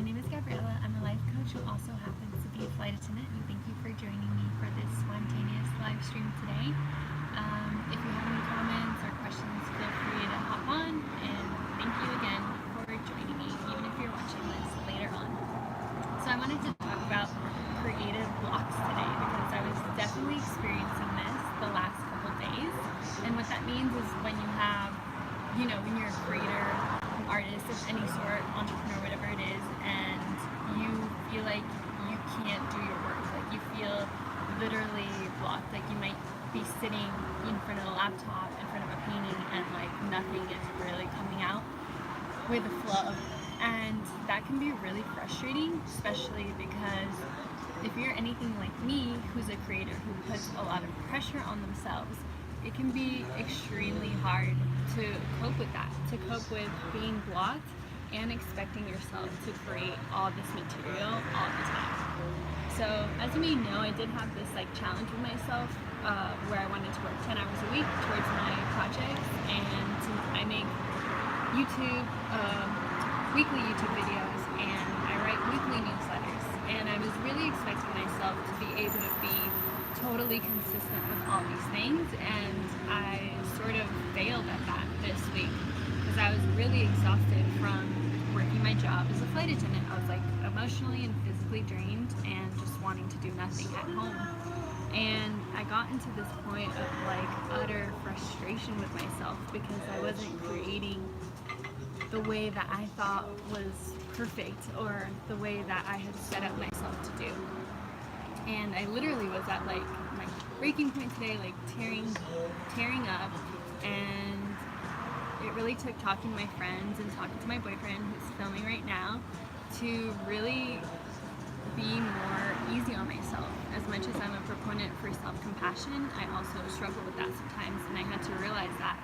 name is Gabriella. I'm a life coach who also happens to be a flight attendant, and thank you for joining me for this spontaneous live stream today. If you have any comments or questions, feel free to hop on, and thank you again for joining me, even if you're watching this later on. So I wanted to talk about creative blocks today because I was definitely experiencing this the last couple days, and what that means is when you have, when you're a creator, artist of any sort, entrepreneur, whatever it is, and you feel like you can't do your work, like you feel literally blocked, like you might be sitting in front of a laptop, in front of a painting, and like nothing is really coming out with a flow. And that can be really frustrating, especially because if you're anything like me, who's a creator who puts a lot of pressure on themselves, it can be extremely hard to cope with that, to cope with being blocked and expecting yourself to create all this material all the time. So as you may know, I did have this challenge with myself where I wanted to work 10 hours a week towards my projects, and since I make weekly YouTube videos, and I write weekly newsletters, and I was really expecting myself to be able to be totally consistent with all these things, and I sort of failed at that this week because I was really exhausted from working my job as a flight attendant. I was emotionally and physically drained and just wanting to do nothing at home. And I got into this point of utter frustration with myself because I wasn't creating the way that I thought was perfect or the way that I had set up myself to do. And I literally was at my breaking point today, tearing up, and it really took talking to my friends and talking to my boyfriend, who's filming right now, to really be more easy on myself. As much as I'm a proponent for self-compassion, I also struggle with that sometimes, and I had to realize that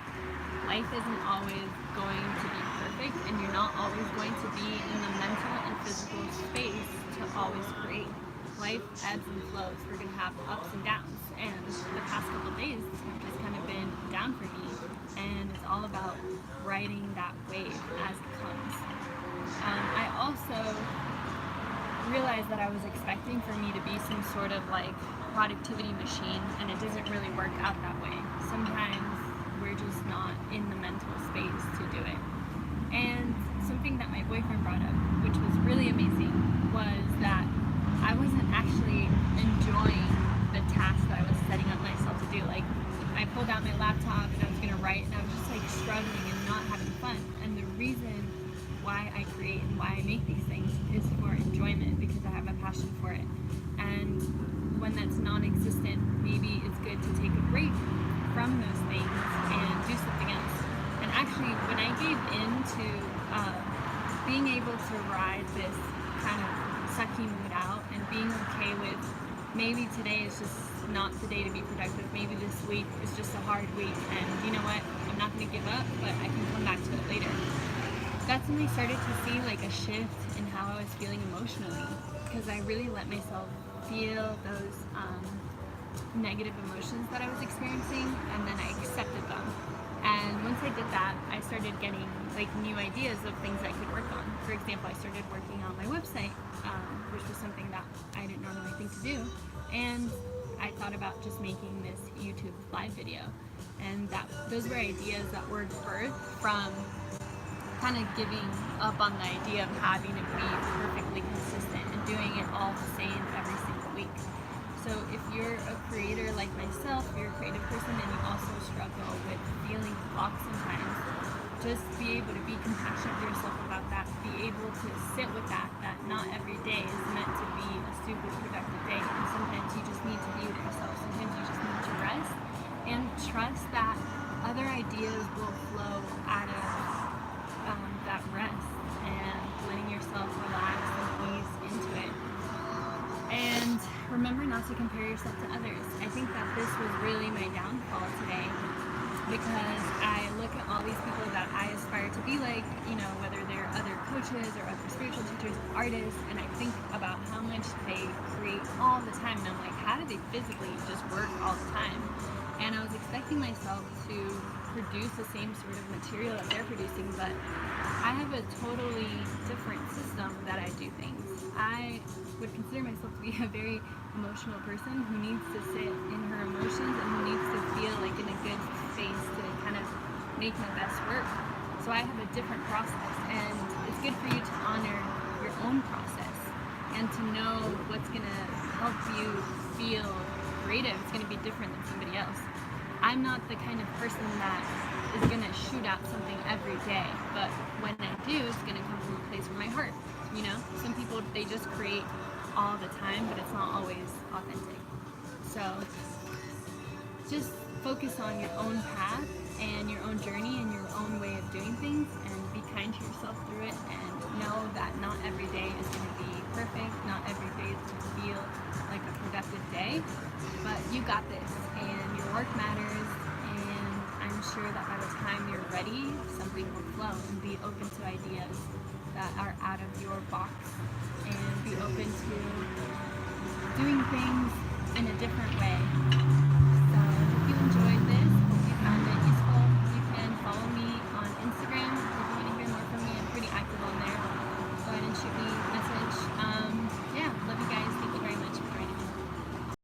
life isn't always going to be perfect, and you're not always going to be in the mental and physical space to always create. Life ebbs and flows. We're going to have ups and downs, and the past couple of days has kind of been down for me, and it's all about riding that wave as it comes. I also realized that I was expecting for me to be some sort of productivity machine, and it doesn't really work out that way. Sometimes we're just not in the mental space to do it. And something that my boyfriend brought up, which was really amazing, was that I wasn't actually enjoying the task that I was setting up myself to do. I pulled out my laptop and I was going to write, and I was just struggling and not having fun. And the reason why I create and why I make these things is for enjoyment, because I have a passion for it. And when that's non-existent, maybe it's good to take a break from those things and do something else. And actually, when I gave in to being able to ride this kind of sucky mood out and being okay with maybe today is just not the day to be productive, maybe this week is just a hard week, and you know what, I'm not going to give up, but I can come back to it later. That's when I started to see a shift in how I was feeling emotionally, because I really let myself feel those negative emotions that I was experiencing, and then I accepted them. And once I did that, I started getting new ideas of things I could work on. For example, I started working on my website, which was something that I didn't normally think to do. And I thought about just making this YouTube live video. And those were ideas that were birthed from kind of giving up on the idea of having to be perfectly consistent and doing it all the same every single week. So if you're a creator like myself, you're a creative person, and you also struggle with feeling blocked sometimes, just be able to be compassionate with yourself about that, be able to sit with that not every day is meant to be a super productive day, and sometimes you just need to be with yourself, sometimes you just need to rest, and trust that other ideas will flow out of that rest, and letting yourself relax and ease into it. And remember not to compare yourself to others. I think that this was really my downfall today, because I look at all these people that I aspire to be like, whether they're other coaches or other spiritual teachers, artists, and I think about how much they create all the time, and I'm like, how do they physically just work all the time? And I was expecting myself to produce the same sort of material that they're producing, but I have a totally different system that I do I would consider myself to be a very emotional person who needs to sit in her emotions and who needs to feel like in a good space to kind of make my best work. So I have a different process, and it's good for you to honor your own process and to know what's going to help you feel creative. It's going to be different than somebody else. I'm not the kind of person that is going to shoot out something every day, but when I do, it's going to come from a place from my heart. You know, some people, they just create all the time, but it's not always authentic. So just focus on your own path and your own journey and your own way of doing things, and be kind to yourself through it, and know that not every day is going to be perfect, not every day is going to feel like a productive day, but you got this, and your work matters, and I'm sure that by the time you're ready, something will flow, and be open to ideas that are out of your box, and be open to doing things in a different way.